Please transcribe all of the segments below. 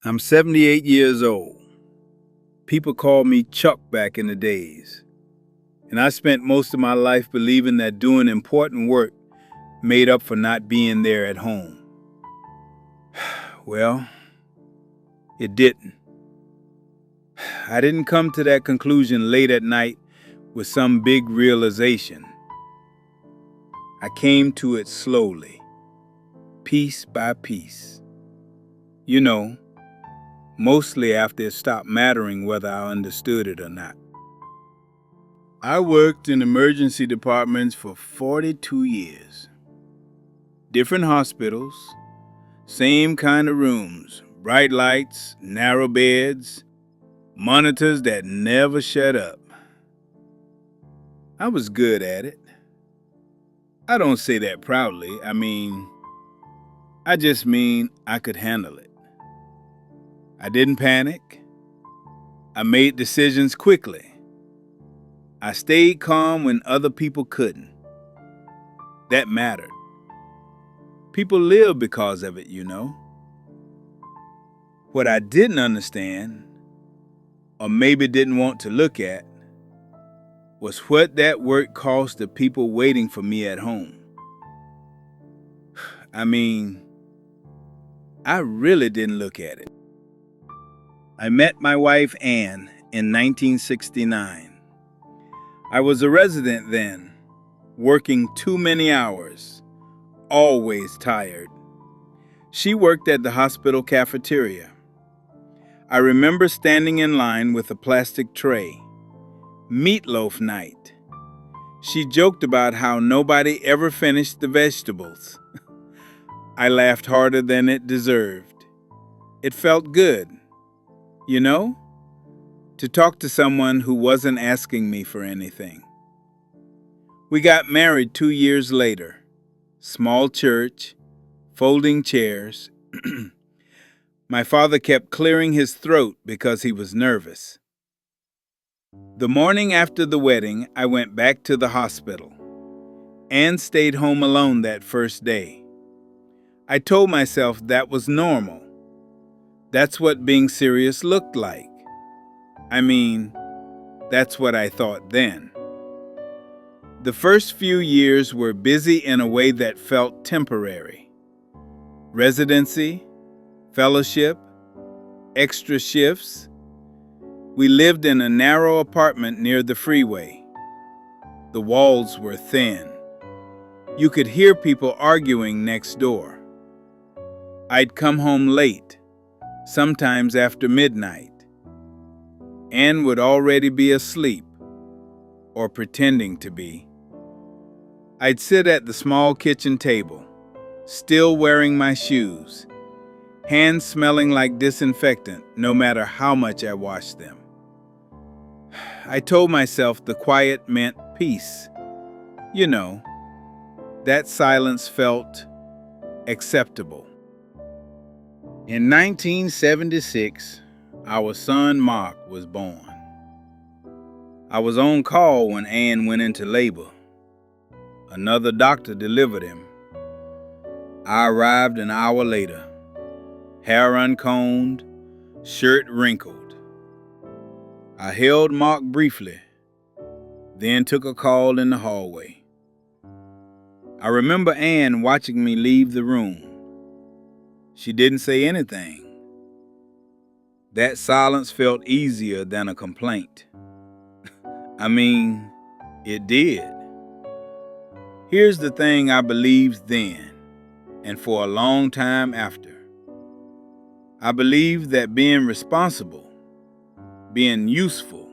I'm 78 years old. People called me Chuck back in the days, and I spent most of my life believing that doing important work made up for not being there at home. Well, it didn't. I didn't come to that conclusion late at night with some big realization. I came to it slowly, piece by piece. You know, mostly after it stopped mattering whether I understood it or not. I worked in emergency departments for 42 years. Different hospitals, same kind of rooms, bright lights, narrow beds, monitors that never shut up. I was good at it. I don't say that proudly. I just mean I could handle it. I didn't panic. I made decisions quickly. I stayed calm when other people couldn't. That mattered. People live because of it, you know. What I didn't understand, or maybe didn't want to look at, was what that work cost the people waiting for me at home. I really didn't look at it. I met my wife, Ann, in 1969. I was a resident then, working too many hours, always tired. She worked at the hospital cafeteria. I remember standing in line with a plastic tray. Meatloaf night. She joked about how nobody ever finished the vegetables. I laughed harder than it deserved. It felt good, you know, to talk to someone who wasn't asking me for anything. We got married 2 years later. Small church, folding chairs. My father kept clearing his throat because he was nervous. The morning after the wedding, I went back to the hospital. Ann stayed home alone that first day. I told myself that was normal. That's what being serious looked like. That's what I thought then. The first few years were busy in a way that felt temporary. Residency, fellowship, extra shifts. We lived in a narrow apartment near the freeway. The walls were thin. You could hear people arguing next door. I'd come home late, sometimes after midnight. Ann would already be asleep, or pretending to be. I'd sit at the small kitchen table, still wearing my shoes, hands smelling like disinfectant no matter how much I washed them. I told myself the quiet meant peace. You know, that silence felt acceptable. In 1976, our son Mark was born. I was on call when Ann went into labor. Another doctor delivered him. I arrived an hour later, hair uncombed, shirt wrinkled. I held Mark briefly, then took a call in the hallway. I remember Ann watching me leave the room. She didn't say anything. That silence felt easier than a complaint. It did. Here's the thing I believed then, and for a long time after. I believed that being responsible, being useful,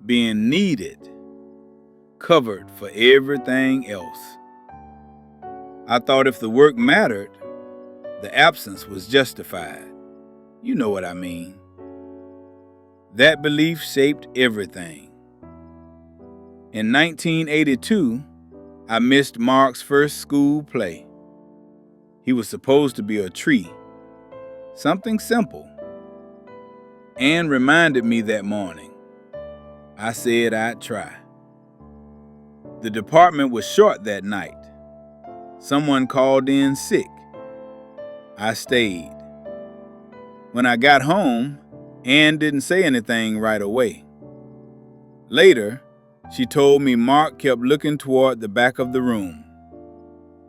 being needed, covered for everything else. I thought if the work mattered, the absence was justified. You know what I mean. That belief shaped everything. In 1982, I missed Mark's first school play. He was supposed to be a tree, something simple. Ann reminded me that morning. I said I'd try. The department was short that night. Someone called in sick. I stayed. When I got home, Ann didn't say anything right away. Later, she told me Mark kept looking toward the back of the room.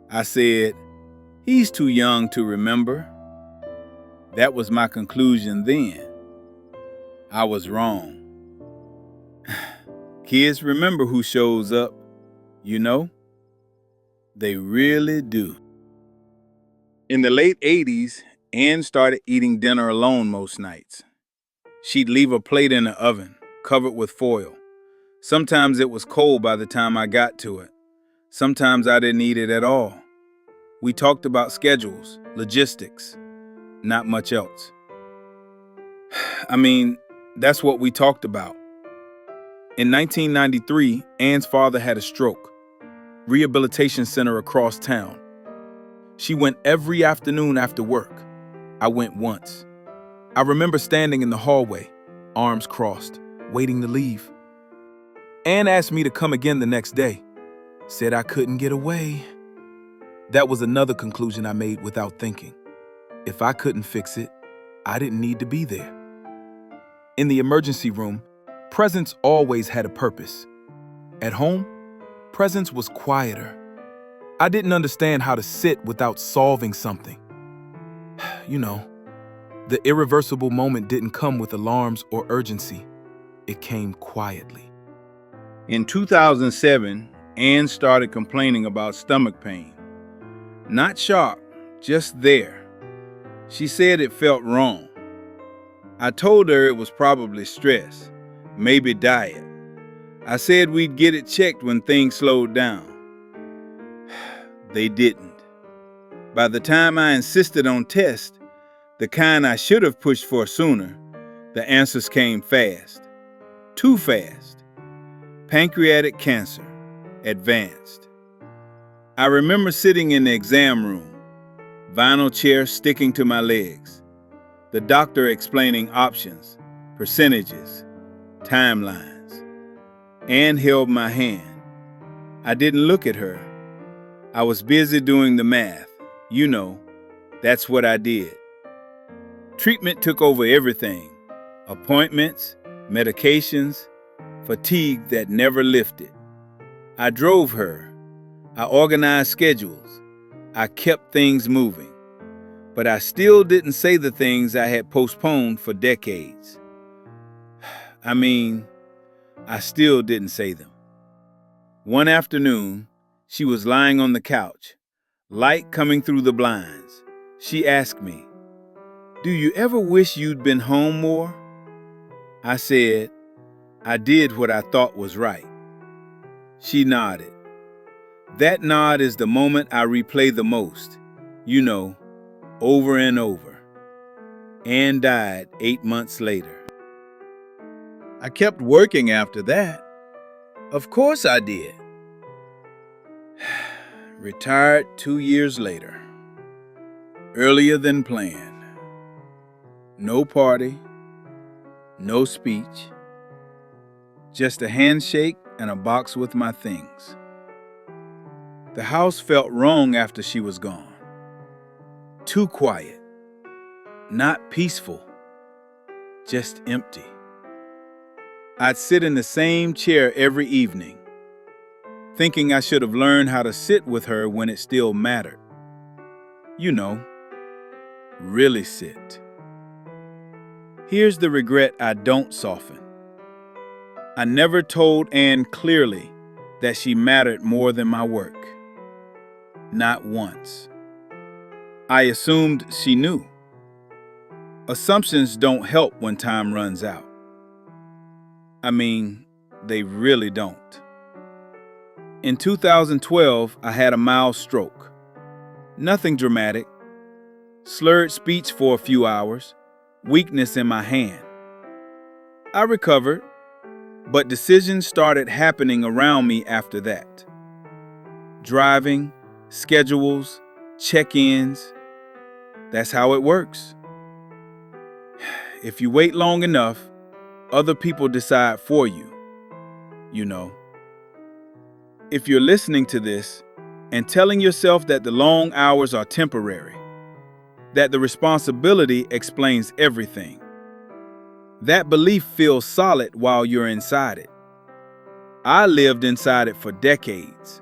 I said, "He's too young to remember." That was my conclusion then. I was wrong. Kids remember who shows up, you know? They really do. In the late 80s, Ann started eating dinner alone most nights. She'd leave a plate in the oven, covered with foil. Sometimes it was cold by the time I got to it. Sometimes I didn't eat it at all. We talked about schedules, logistics, not much else. That's what we talked about. In 1993, Ann's father had a stroke. Rehabilitation center across town. She went every afternoon after work. I went once. I remember standing in the hallway, arms crossed, waiting to leave. Ann asked me to come again the next day. Said I couldn't get away. That was another conclusion I made without thinking. If I couldn't fix it, I didn't need to be there. In the emergency room, presence always had a purpose. At home, presence was quieter. I didn't understand how to sit without solving something. You know, the irreversible moment didn't come with alarms or urgency. It came quietly. In 2007, Ann started complaining about stomach pain. Not sharp, just there. She said it felt wrong. I told her it was probably stress, maybe diet. I said we'd get it checked when things slowed down. They didn't. By the time I insisted on tests, the kind I should have pushed for sooner, the answers came fast. Too fast. Pancreatic cancer, advanced. I remember sitting in the exam room, vinyl chair sticking to my legs, the doctor explaining options, percentages, timelines. Ann held my hand. I didn't look at her. I was busy doing the math. You know, that's what I did. Treatment took over everything. Appointments, medications, fatigue that never lifted. I drove her. I organized schedules. I kept things moving. But I still didn't say the things I had postponed for decades. I still didn't say them. One afternoon, she was lying on the couch, light coming through the blinds. She asked me, "Do you ever wish you'd been home more?" I said, "I did what I thought was right." She nodded. That nod is the moment I replay the most, you know, over and over. Ann died 8 months later. I kept working after that. Of course I did. Retired 2 years later. Earlier than planned. No party, no speech, just a handshake and a box with my things. The house felt wrong after she was gone. Too quiet, not peaceful, just empty. I'd sit in the same chair every evening, thinking I should have learned how to sit with her when it still mattered. You know, really sit. Here's the regret I don't soften. I never told Ann clearly that she mattered more than my work. Not once. I assumed she knew. Assumptions don't help when time runs out. They really don't. In 2012, I had a mild stroke. Nothing dramatic. Slurred speech for a few hours. Weakness in my hand. I recovered, but decisions started happening around me after that. Driving, schedules, check-ins. That's how it works. If you wait long enough, other people decide for you. You know. If you're listening to this and telling yourself that the long hours are temporary, that the responsibility explains everything. That belief feels solid while you're inside it. I lived inside it for decades.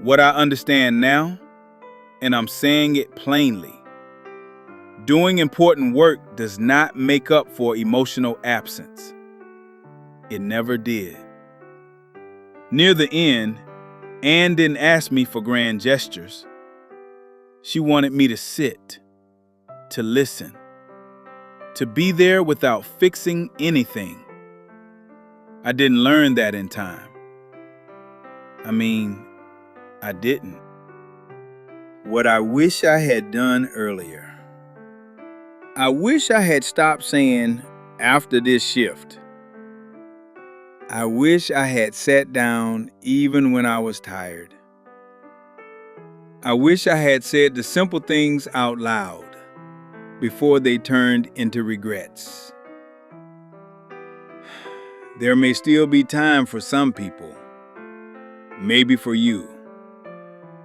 What I understand now, and I'm saying it plainly, doing important work does not make up for emotional absence. It never did. Near the end, Anne didn't ask me for grand gestures. She wanted me to sit, to listen, to be there without fixing anything. I didn't learn that in time. I didn't. What I wish I had done earlier. I wish I had stopped saying, after this shift. I wish I had sat down even when I was tired. I wish I had said the simple things out loud before they turned into regrets. There may still be time for some people, maybe for you,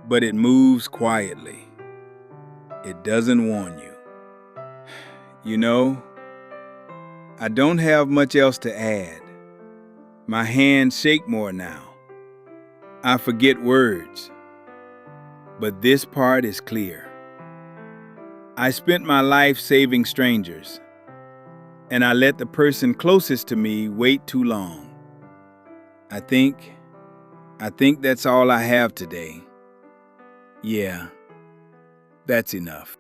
but it moves quietly. It doesn't warn you. You know, I don't have much else to add. My hands shake more now. I forget words. But this part is clear. I spent my life saving strangers, and I let the person closest to me wait too long. I think that's all I have today. Yeah, that's enough.